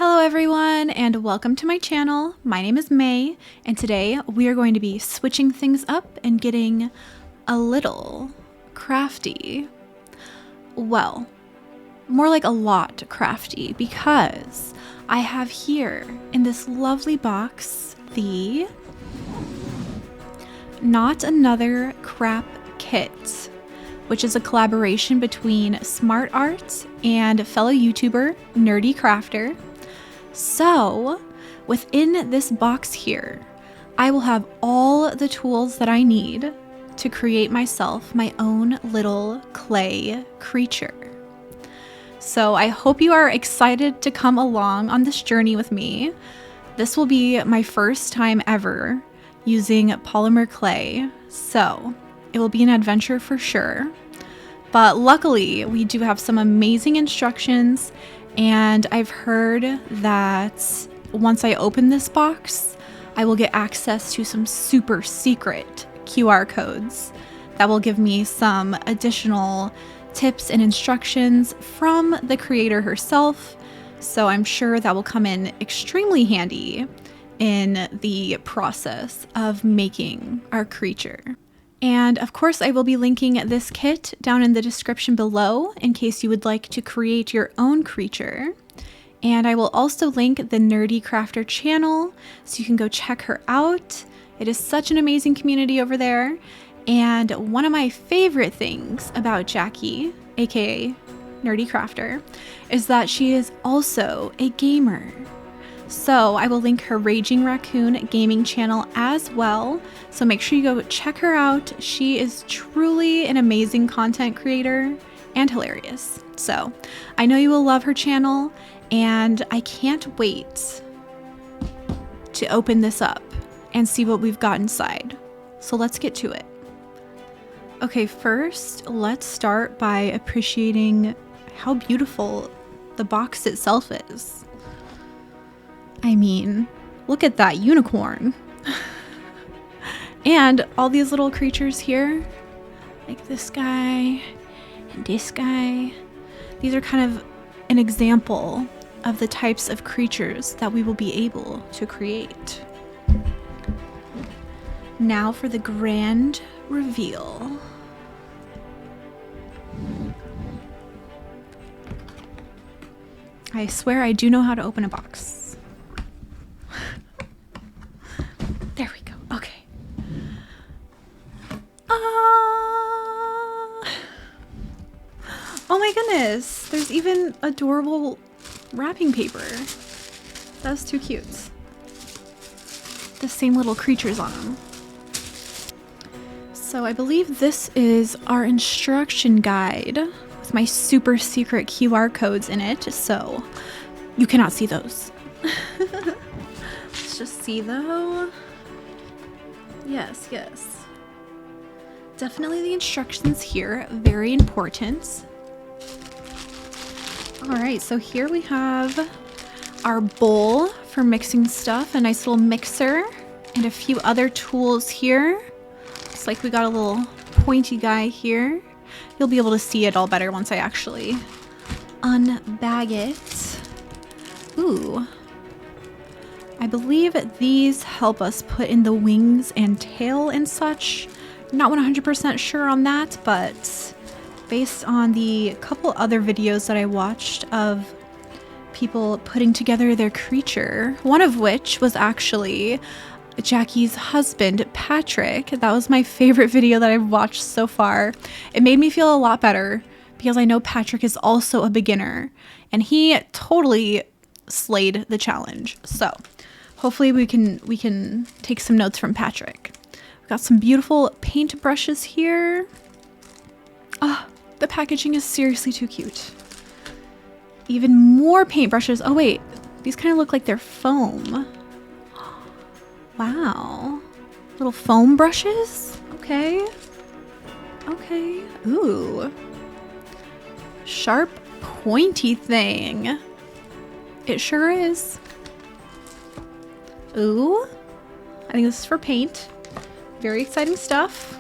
Hello everyone and welcome to my channel. My name is May and today we are going to be switching things up and getting a little crafty. Well, more like a lot crafty because I have here in this lovely box the Not Another Crap Kit, which is a collaboration between Smart Art and fellow YouTuber NerdECrafter. So, within this box here, I will have all the tools that I need to create myself my own little clay creature. So I hope you are excited to come along on this journey with me. This will be my first time ever using polymer clay, so it will be an adventure for sure. But luckily, we do have some amazing instructions, and I've heard that once I open this box, I will get access to some super secret QR codes that will give me some additional tips and instructions from the creator herself. So I'm sure that will come in extremely handy in the process of making our creature. And of course, I will be linking this kit down in the description below in case you would like to create your own creature. And I will also link the NerdECrafter channel so you can go check her out. It is such an amazing community over there. And one of my favorite things about Jackie, aka NerdECrafter, is that she is also a gamer. So I will link her Raging Raccoon gaming channel as well. So make sure you go check her out. She is truly an amazing content creator and hilarious. So I know you will love her channel and I can't wait to open this up and see what we've got inside. So let's get to it. Okay, first let's start by appreciating how beautiful the box itself is. I mean, look at that unicorn. And all these little creatures here, like this guy and this guy. These are kind of an example of the types of creatures that we will be able to create. Now for the grand reveal. I swear I do know how to open a box. There we go. Okay. Oh my goodness. There's even adorable wrapping paper. That's too cute. The same little creatures on them. So I believe this is our instruction guide with my super secret QR codes in it. So you cannot see those. Let's just see though. Yes. Definitely the instructions here, very important. All right, so here we have our bowl for mixing stuff, a nice little mixer, and a few other tools here. Looks like we got a little pointy guy here. You'll be able to see it all better once I actually unbag it. Ooh. I believe these help us put in the wings and tail and such. Not 100% sure on that, but based on the couple other videos that I watched of people putting together their creature, one of which was actually Jackie's husband, Patrick. That was my favorite video that I've watched so far. It made me feel a lot better because I know Patrick is also a beginner and he totally slayed the challenge. So hopefully we can take some notes from Patrick. We've got some beautiful paint brushes here. Oh, the packaging is seriously too cute. Even more paintbrushes. Oh wait, these kind of look like they're foam. Wow. Little foam brushes? Okay. Okay. Ooh. Sharp, pointy thing. It sure is. Ooh. I think this is for paint. Very exciting stuff.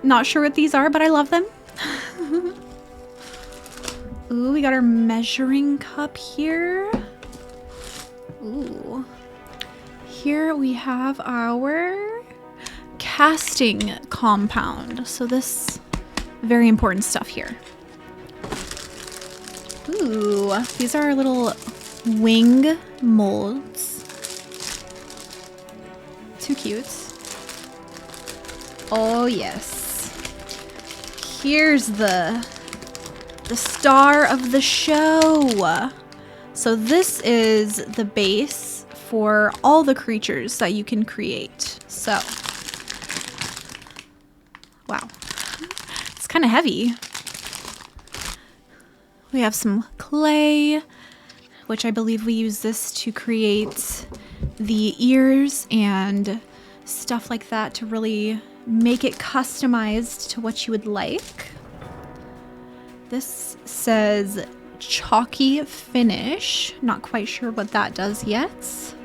Not sure what these are, but I love them. Ooh, we got our measuring cup here. Ooh. Here we have our casting compound. So this very important stuff here. Ooh, these are our little wing molds. Too cute. Oh yes. Here's the star of the show. So this is the base for all the creatures that you can create. So, wow, it's kind of heavy. We have some clay, which I believe we use this to create the ears and stuff like that to really make it customized to what you would like. This says chalky finish. Not quite sure what that does yet.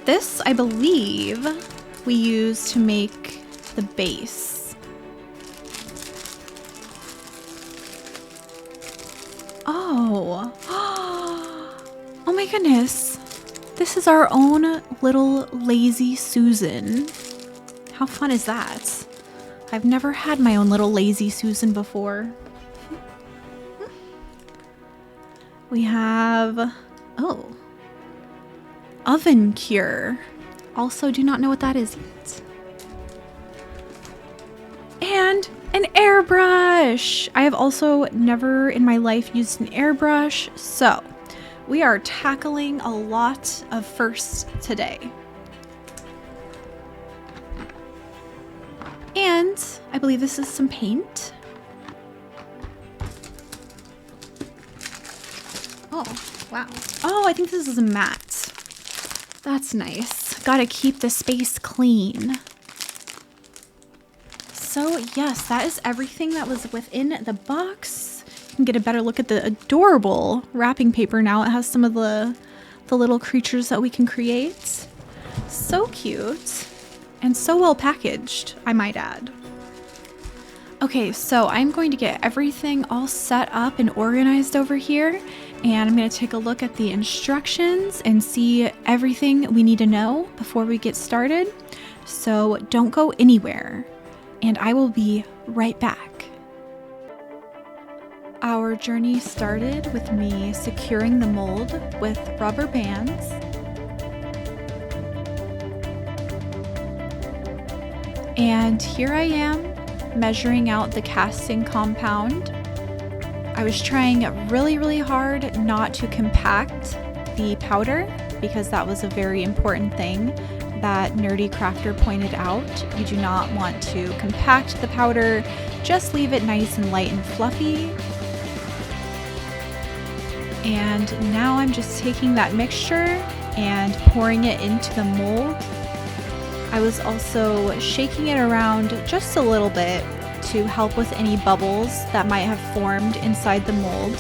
This, I believe, we use to make the base. Oh. Oh my goodness. This is our own little lazy Susan. How fun is that? I've never had my own little lazy Susan before. We have, oh, oven cure. Also do not know what that is yet. And an airbrush. I have also never in my life used an airbrush, so we are tackling a lot of firsts today. And I believe this is some paint. Oh, wow. Oh, I think this is a mat. That's nice. Gotta keep the space clean. So yes, that is everything that was within the box. You can get a better look at the adorable wrapping paper now. It has some of the little creatures that we can create. So cute. And so well packaged, I might add. Okay, so I'm going to get everything all set up and organized over here. And I'm going to take a look at the instructions and see everything we need to know before we get started. So don't go anywhere. And I will be right back. Our journey started with me securing the mold with rubber bands. And here I am measuring out the casting compound. I was trying really, really hard not to compact the powder because that was a very important thing that NerdECrafter pointed out. You do not want to compact the powder, just leave it nice and light and fluffy. And now I'm just taking that mixture and pouring it into the mold. I was also shaking it around just a little bit to help with any bubbles that might have formed inside the mold.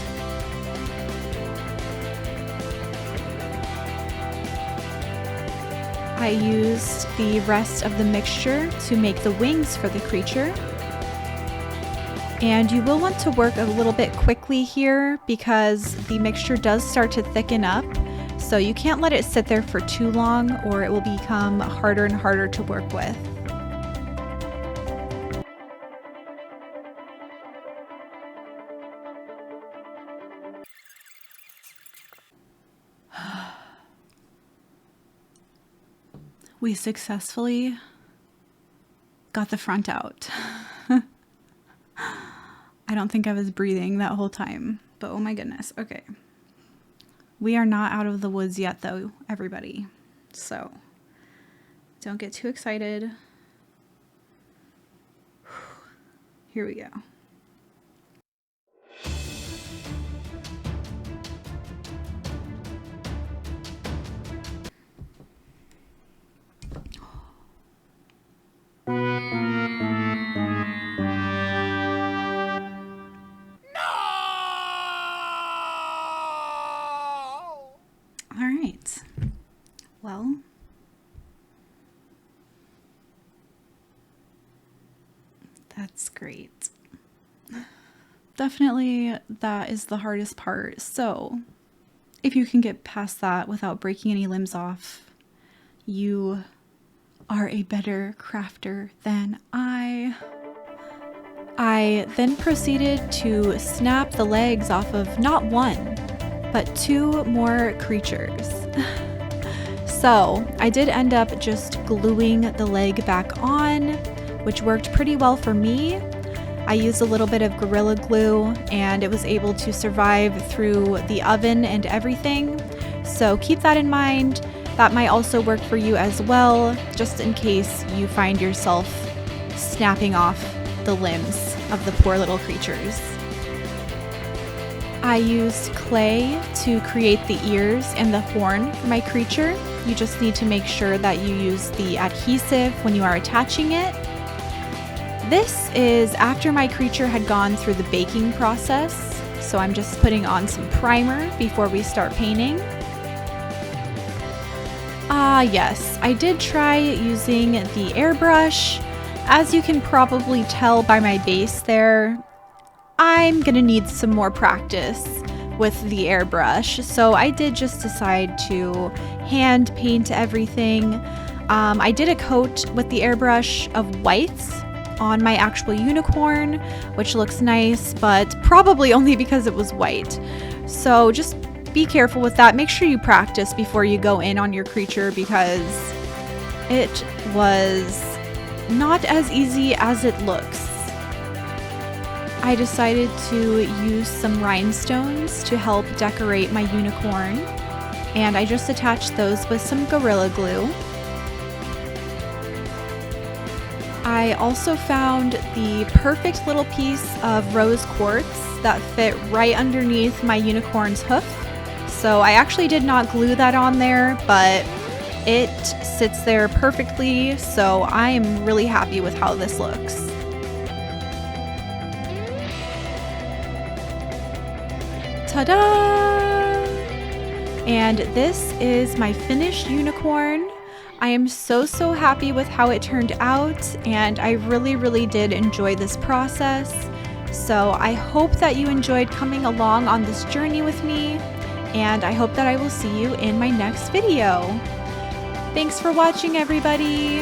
I used the rest of the mixture to make the wings for the creature. And you will want to work a little bit quickly here because the mixture does start to thicken up. So you can't let it sit there for too long or it will become harder and harder to work with. We successfully got the front out. I don't think I was breathing that whole time, but oh my goodness. Okay. We are not out of the woods yet though, everybody. So don't get too excited. Here we go. Well, that's great. Definitely that is the hardest part. So if you can get past that without breaking any limbs off, you are a better crafter than I. I then proceeded to snap the legs off of not one, but 2 more creatures. So I did end up just gluing the leg back on, which worked pretty well for me. I used a little bit of Gorilla Glue and it was able to survive through the oven and everything. So keep that in mind. That might also work for you as well, just in case you find yourself snapping off the limbs of the poor little creatures. I used clay to create the ears and the horn for my creature. You just need to make sure that you use the adhesive when you are attaching it. This is after my creature had gone through the baking process, so I'm just putting on some primer before we start painting. Yes, I did try using the airbrush. As you can probably tell by my base there, I'm gonna need some more practice with the airbrush, so I did just decide to hand paint everything. I did a coat with the airbrush of whites on my actual unicorn, which looks nice, but probably only because it was white. So just be careful with that. Make sure you practice before you go in on your creature, because it was not as easy as it looks. I decided to use some rhinestones to help decorate my unicorn, and I just attached those with some Gorilla Glue. I also found the perfect little piece of rose quartz that fit right underneath my unicorn's hoof. So I actually did not glue that on there, but it sits there perfectly, so I am really happy with how this looks. Ta-da! And this is my finished unicorn. I am so happy with how it turned out, and I really did enjoy this process. So I hope that you enjoyed coming along on this journey with me, and I hope that I will see you in my next video. Thanks for watching, everybody!